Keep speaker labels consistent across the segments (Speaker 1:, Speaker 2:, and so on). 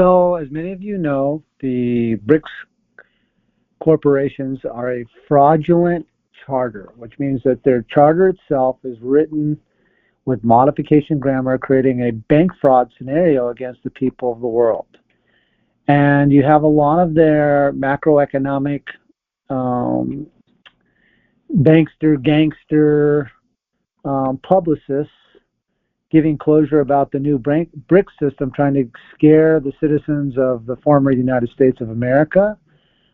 Speaker 1: So, as many of you know, the BRICS corporations are a fraudulent charter, which means that their charter itself is written with modification grammar, creating a bank fraud scenario against the people of the world. And you have a lot of their macroeconomic bankster-gangster publicists giving closure about the new BRICS system, trying to scare the citizens of the former United States of America,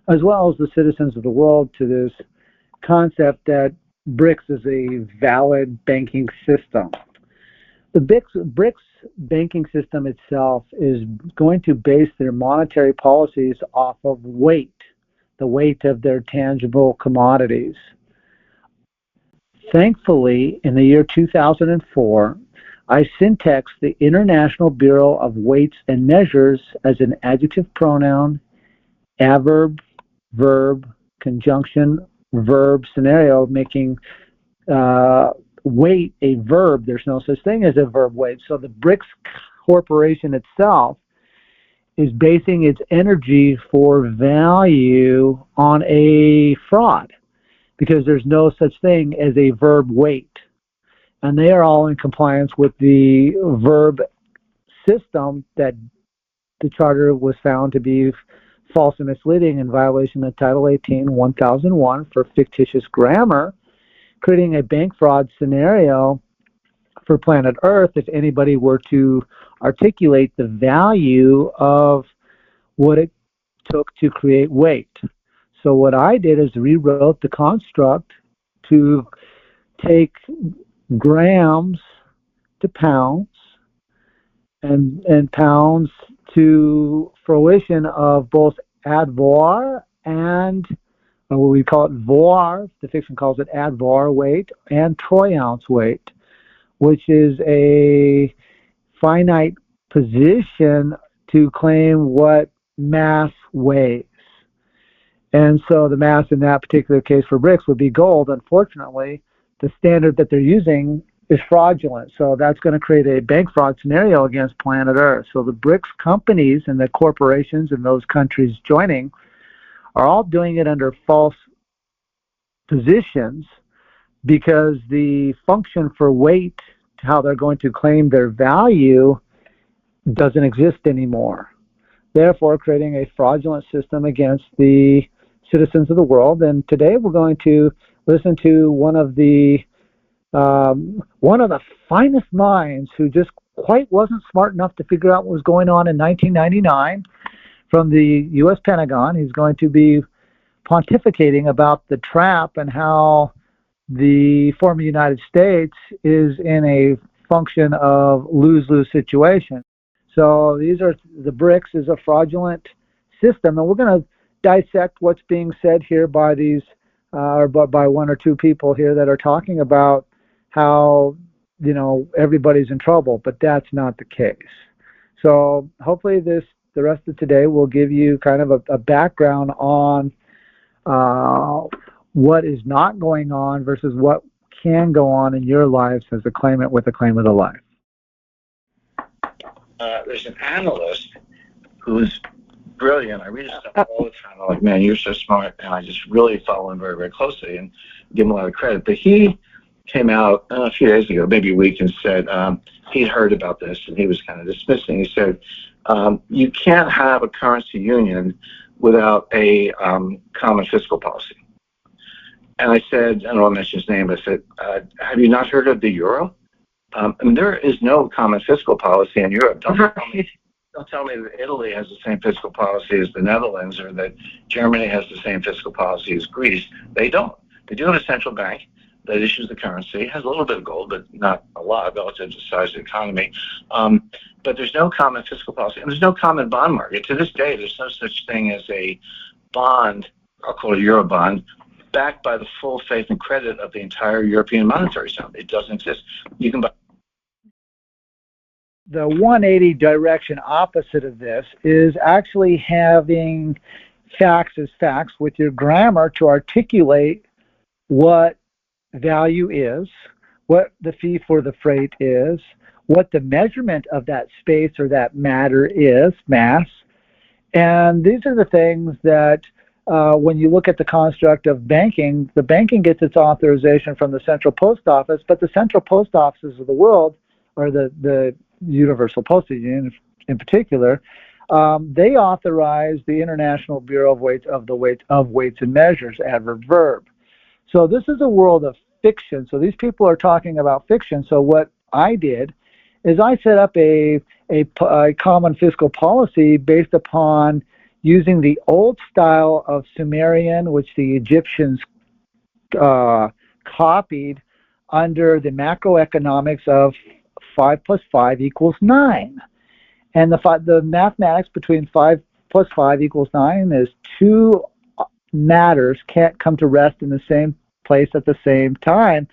Speaker 1: as well as the citizens of the world, to this concept that BRICS is a valid banking system. The BRICS banking system itself is going to base their monetary policies off of weight, the weight of their tangible commodities. Thankfully, in the year 2004, I syntaxed the International Bureau of Weights and Measures as an adjective pronoun, adverb, verb, conjunction, verb scenario, making weight a verb. There's no such thing as a verb weight. So the BRICS corporation itself is basing its energy for value on a fraud, because there's no such thing as a verb weight. And they are all in compliance with the verb system that the charter was found to be false and misleading in violation of Title 18, 1001 for fictitious grammar, creating a bank fraud scenario for planet Earth if anybody were to articulate the value of what it took to create weight. So what I did is rewrote the construct to take grams to pounds and pounds to fruition of both ad var and what we call it var, the fiction calls it ad var weight, and troy ounce weight, which is a finite position to claim what mass weighs. And so the mass in that particular case for BRICS would be gold. Unfortunately, the standard that they're using is fraudulent. So that's going to create a bank fraud scenario against planet Earth. So the BRICS companies and the corporations and those countries joining are all doing it under false positions, because the function for weight, how they're going to claim their value, doesn't exist anymore. Therefore, creating a fraudulent system against the citizens of the world. And today we're going to listen to one of the finest minds who just quite wasn't smart enough to figure out what was going on in 1999 from the U.S. Pentagon. He's going to be pontificating about the trap and how the former United States is in a function of lose-lose situation. So these are the BRICS is a fraudulent system, and we're going to dissect what's being said here by these or by one or two people here that are talking about how, you know, everybody's in trouble, but that's not the case. So hopefully the rest of today will give you kind of a background on what is not going on versus what can go on in your lives as a claimant with a claim of the life.
Speaker 2: There's an analyst who's brilliant. I read his stuff all the time. I'm like, man, you're so smart, and I just really follow him very, very closely and give him a lot of credit. But he came out a few days ago, maybe a week, and said he'd heard about this, and he was kind of dismissing. He said, you can't have a currency union without a common fiscal policy. And I said, I don't want to mention his name, but I said, have you not heard of the euro? I mean, there is no common fiscal policy in Europe. Don't tell me that Italy has the same fiscal policy as the Netherlands, or that Germany has the same fiscal policy as Greece. They don't. They do have a central bank that issues the currency. It has a little bit of gold, but not a lot relative to the size of the economy. But there's no common fiscal policy, and there's no common bond market. To this day, there's no such thing as a bond, I'll call it a euro bond, backed by the full faith and credit of the entire European monetary zone. It doesn't exist. You can buy.
Speaker 1: The 180 direction opposite of this is actually having facts as facts with your grammar to articulate what value is, what the fee for the freight is, what the measurement of that space or that matter is, mass. And these are the things that when you look at the construct of banking, the banking gets its authorization from the central post office, but the central post offices of the world, or the Universal Postage Union in particular, they authorize the International Bureau of Weights and Measures, adverb verb. So this is a world of fiction. So these people are talking about fiction. So what I did is I set up a common fiscal policy based upon using the old style of Sumerian, which the Egyptians copied under the macroeconomics of 5 plus 5 equals 9. And the mathematics between 5 plus 5 equals 9 is two matters can't come to rest in the same place at the same time,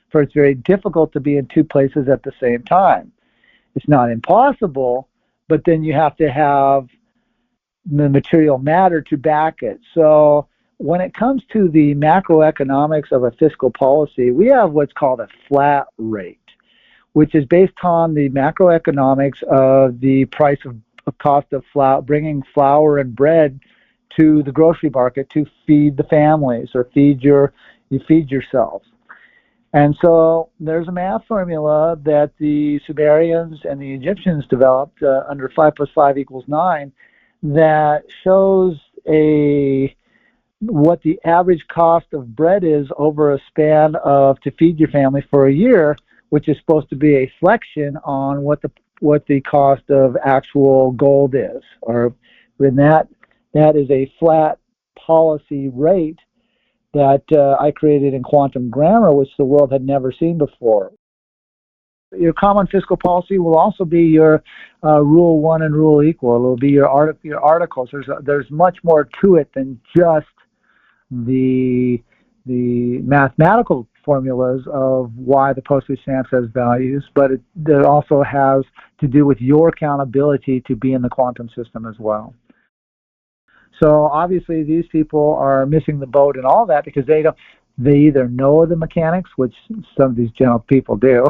Speaker 1: for it's very difficult to be in two places at the same time. It's not impossible, but then you have to have the material matter to back it. So when it comes to the macroeconomics of a fiscal policy, we have what's called a flat rate, which is based on the macroeconomics of the price of cost of flour, bringing flour and bread to the grocery market to feed the families or feed yourselves. And so there's a math formula that the Sumerians and the Egyptians developed under 5 plus 5 equals 9 that shows what the average cost of bread is over a span of to feed your family for a year, which is supposed to be a flexion on what the cost of actual gold is. Or when that is a flat policy rate that I created in quantum grammar, which the world had never seen before. Your common fiscal policy will also be your rule 1 and rule equal. It will be your articles. There's much more to it than just the mathematical formulas of why the postage stamp has values, but it also has to do with your accountability to be in the quantum system as well. So obviously these people are missing the boat and all that because they either know the mechanics, which some of these general people do,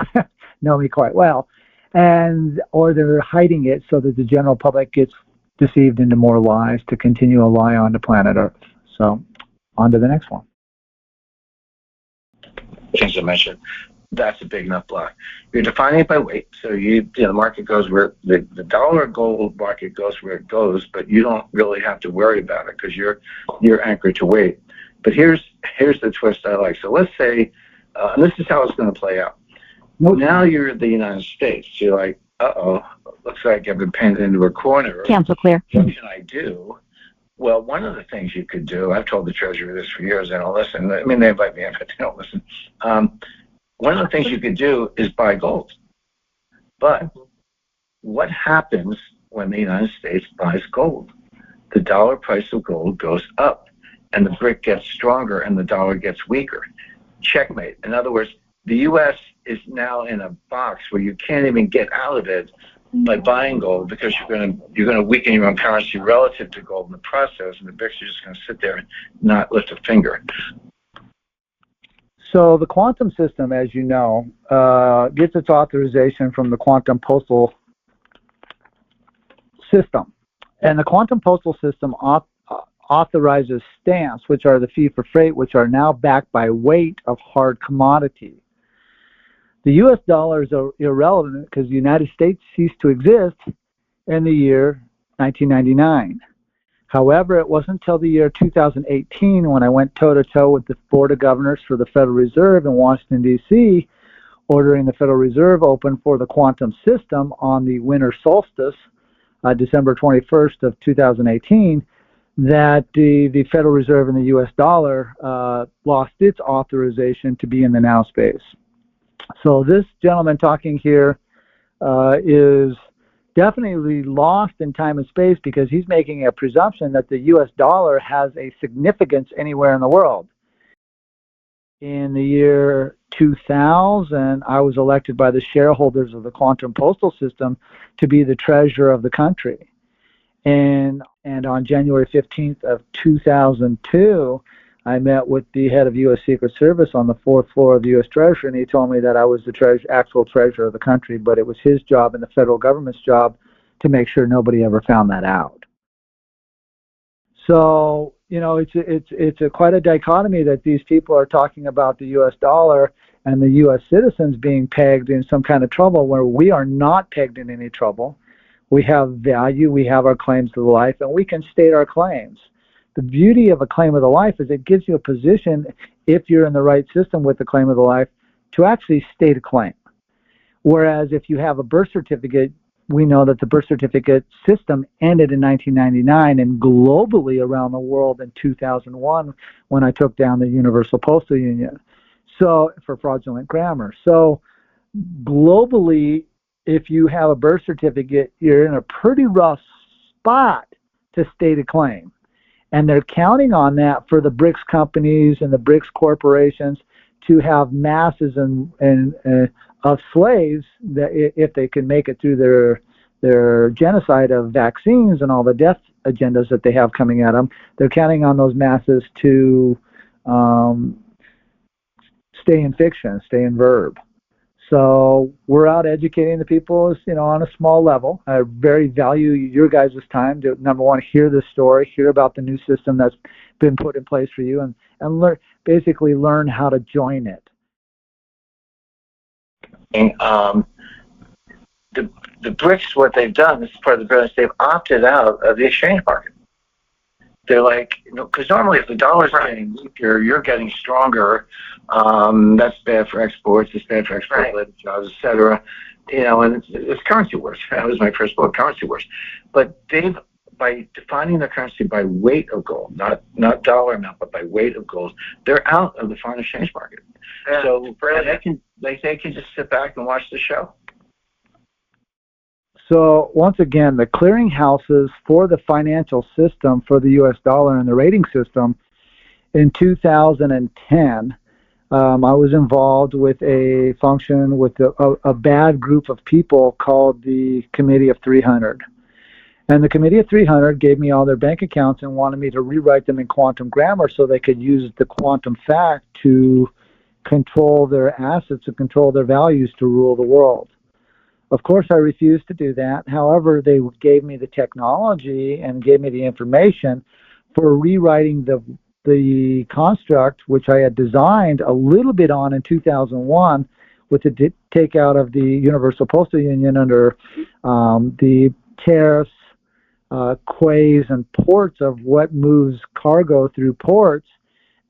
Speaker 1: know me quite well, or they're hiding it so that the general public gets deceived into more lies to continue a lie on to planet Earth. So on to the next one.
Speaker 2: Things I mentioned. That's a big enough block. You're defining it by weight, so the market goes where the dollar gold market goes where it goes, but you don't really have to worry about it because you're anchored to weight. But here's the twist I like. So let's say, and this is how it's going to play out. Now you're in the United States. You're like, looks like I've been painted into a corner.
Speaker 3: Cancel clear.
Speaker 2: What can I do? Well, one of the things you could do, I've told the Treasury this for years, they don't listen. I mean, they invite me in, but they don't listen. One of the things you could do is buy gold. But what happens when the United States buys gold? The dollar price of gold goes up, and the brick gets stronger, and the dollar gets weaker. Checkmate. In other words, the U.S. is now in a box where you can't even get out of it by buying gold because you're going to weaken your own currency relative to gold in the process, and the BRICS are just going to sit there and not lift a finger.
Speaker 1: So the quantum system, as you know, gets its authorization from the quantum postal system. And the quantum postal system authorizes stamps, which are the fee for freight, which are now backed by weight of hard commodity. The U.S. dollar is irrelevant because the United States ceased to exist in the year 1999. However, it wasn't until the year 2018 when I went toe-to-toe with the Board of Governors for the Federal Reserve in Washington, D.C., ordering the Federal Reserve open for the quantum system on the winter solstice, December 21st of 2018, that the Federal Reserve and the U.S. dollar lost its authorization to be in the now space. So this gentleman talking here is definitely lost in time and space because he's making a presumption that the U.S. dollar has a significance anywhere in the world. In the year 2000, I was elected by the shareholders of the quantum postal system to be the treasurer of the country. And on January 15th of 2002, I met with the head of U.S. Secret Service on the 4th floor of the U.S. Treasury, and he told me that I was the actual treasurer of the country, but it was his job and the federal government's job to make sure nobody ever found that out. So, you know, it's quite a dichotomy that these people are talking about the U.S. dollar and the U.S. citizens being pegged in some kind of trouble where we are not pegged in any trouble. We have value, we have our claims to the life, and we can state our claims. The beauty of a claim of the life is it gives you a position, if you're in the right system with the claim of the life, to actually state a claim. Whereas if you have a birth certificate, we know that the birth certificate system ended in 1999 and globally around the world in 2001 when I took down the Universal Postal Union. So for fraudulent grammar. So globally, if you have a birth certificate, you're in a pretty rough spot to state a claim. And they're counting on that for the BRICS companies and the BRICS corporations to have masses of slaves that if they can make it through their genocide of vaccines and all the death agendas that they have coming at them, they're counting on those masses to stay in fiction, stay in verb. So we're out educating the people, you know, on a small level. I very value your guys' time to, number one, hear this story, hear about the new system that's been put in place for you, and basically learn how to join it.
Speaker 2: And, the BRICS, what they've done, this is part of the brilliance, they've opted out of the exchange market. They're like, you know, because normally if the dollar's getting weaker, you're getting stronger. That's bad for exports. It's bad for export-related jobs, etc. You know, and it's currency wars. That was my first book, Currency Wars. But they've, by defining their currency by weight of gold, not dollar amount, but by weight of gold, they're out of the foreign exchange market. Yeah, so they can just sit back and watch the show.
Speaker 1: So once again, the clearinghouses for the financial system for the U.S. dollar and the rating system, in 2010, I was involved with a function with a bad group of people called the Committee of 300. And the Committee of 300 gave me all their bank accounts and wanted me to rewrite them in quantum grammar so they could use the quantum fact to control their assets and control their values to rule the world. Of course, I refused to do that. However, they gave me the technology and gave me the information for rewriting the construct, which I had designed a little bit on in 2001 with the takeout of the Universal Postal Union under the tariffs, quays, and ports of what moves cargo through ports.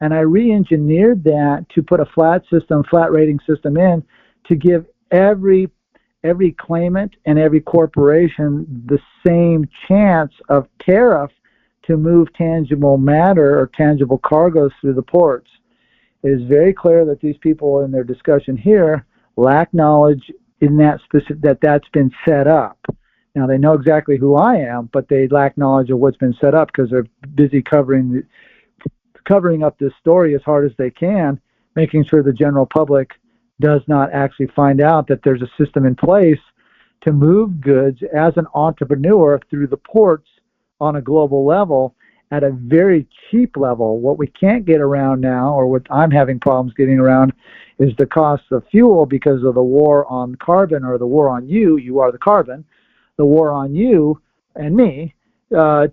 Speaker 1: And I re-engineered that to put a flat rating system in to give every claimant and every corporation the same chance of tariff to move tangible matter or tangible cargoes through the ports. It is very clear that these people in their discussion here lack knowledge in that's been set up. Now they know exactly who I am, but they lack knowledge of what's been set up because they're busy covering up this story as hard as they can, making sure the general public does not actually find out that there's a system in place to move goods as an entrepreneur through the ports on a global level at a very cheap level. What we can't get around now, or what I'm having problems getting around, is the cost of fuel because of the war on carbon, or the war on you are the carbon, the war on you and me for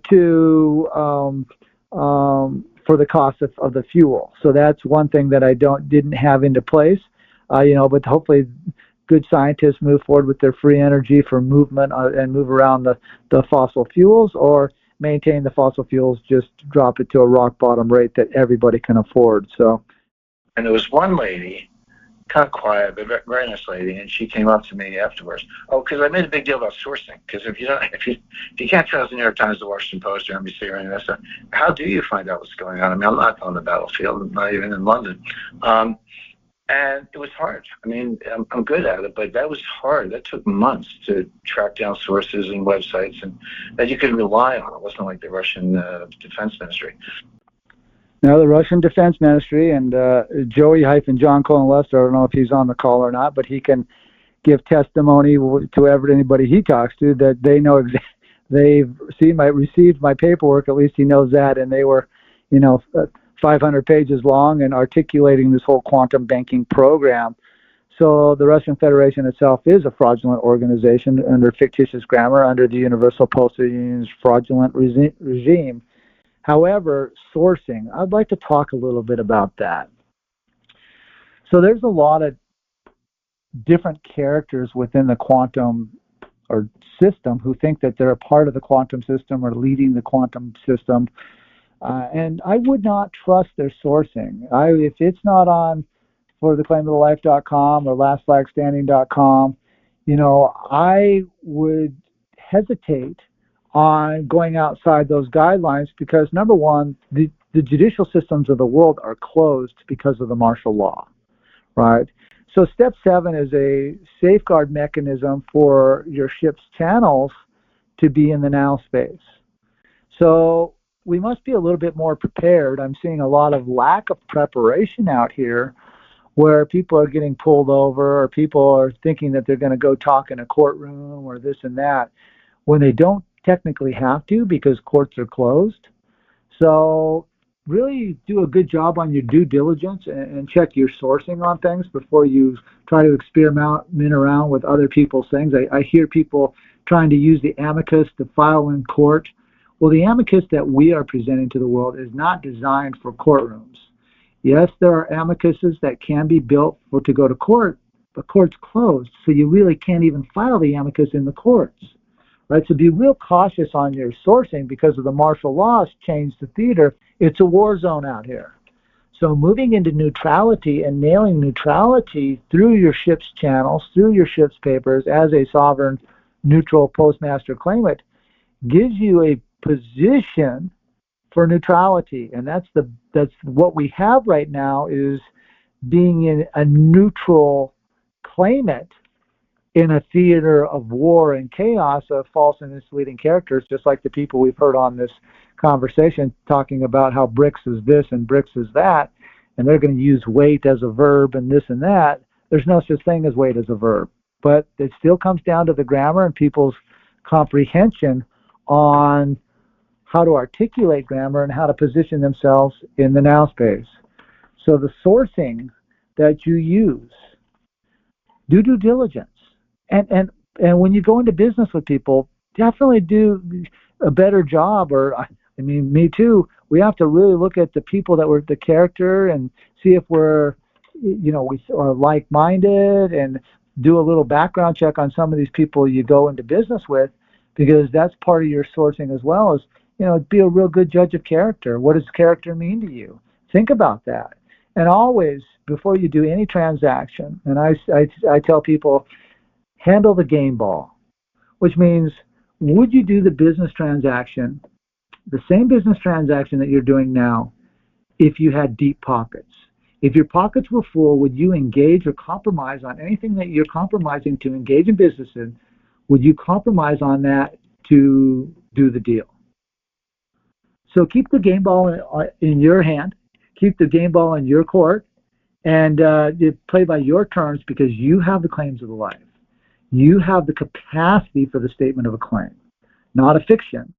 Speaker 1: the cost of the fuel. So that's one thing that I didn't have into place. But hopefully good scientists move forward with their free energy for movement and move around the fossil fuels, or maintain the fossil fuels, just drop it to a rock bottom rate that everybody can afford. So,
Speaker 2: and there was one lady, kind of quiet, but very nice lady, and she came up to me afterwards. Oh, because I made a big deal about sourcing. Because if you can't trust the New York Times, the Washington Post, or NBC, or any of that stuff, how do you find out what's going on? I mean, I'm not on the battlefield, I'm not even in London. And it was hard. I mean, I'm good at it, but that was hard. That took months to track down sources and websites and that you could rely on. It wasn't like the Russian Defense Ministry.
Speaker 1: Now, the Russian Defense Ministry and Joey-John Colin Lester, I don't know if he's on the call or not, but he can give testimony to anybody he talks to that they know they've received my paperwork. At least he knows that, and they were, 500 pages long and articulating this whole quantum banking program. So the Russian Federation itself is a fraudulent organization under fictitious grammar, under the Universal Postal Union's fraudulent regime. However, sourcing, I'd like to talk a little bit about that. So there's a lot of different characters within the quantum or system who think that they're a part of the quantum system or leading the quantum system. And I would not trust their sourcing. If it's not on fortheclaimofthelife.com or lastflagstanding.com, I would hesitate on going outside those guidelines because, number one, the judicial systems of the world are closed because of the martial law, right? So step 7 is a safeguard mechanism for your ship's channels to be in the now space. So we must be a little bit more prepared. I'm seeing a lot of lack of preparation out here where people are getting pulled over or people are thinking that they're going to go talk in a courtroom or this and that when they don't technically have to because courts are closed. So really do a good job on your due diligence and check your sourcing on things before you try to experiment around with other people's things. I hear people trying to use the amicus to file in court. Well, the amicus that we are presenting to the world is not designed for courtrooms. Yes, there are amicuses that can be built to go to court, but court's closed, so you really can't even file the amicus in the courts. Right, so be real cautious on your sourcing because of the martial laws changed the theater. It's a war zone out here. So moving into neutrality and nailing neutrality through your ship's channels, through your ship's papers as a sovereign neutral postmaster claimant gives you a position for neutrality. And that's what we have right now is being in a neutral claimant in a theater of war and chaos of false and misleading characters, just like the people we've heard on this conversation talking about how BRICS is this and BRICS is that, and they're going to use weight as a verb and this and that. There's no such thing as weight as a verb. But it still comes down to the grammar and people's comprehension on how to articulate grammar and how to position themselves in the now space. So the sourcing that you use, do due diligence. And when you go into business with people, definitely do a better job. Or I mean, me too. We have to really look at the people that were the character and see if we're, we are like-minded, and do a little background check on some of these people you go into business with, because that's part of your sourcing as well. Is be a real good judge of character. What does character mean to you? Think about that. And always, before you do any transaction, and I tell people, handle the game ball, which means, would you do the business transaction, the same business transaction that you're doing now, if you had deep pockets? If your pockets were full, would you engage or compromise on anything that you're compromising to engage in business in? Would you compromise on that to do the deal? So keep the game ball in your hand, keep the game ball in your court, and play by your terms, because you have the claims of the life. You have the capacity for the statement of a claim, not a fiction.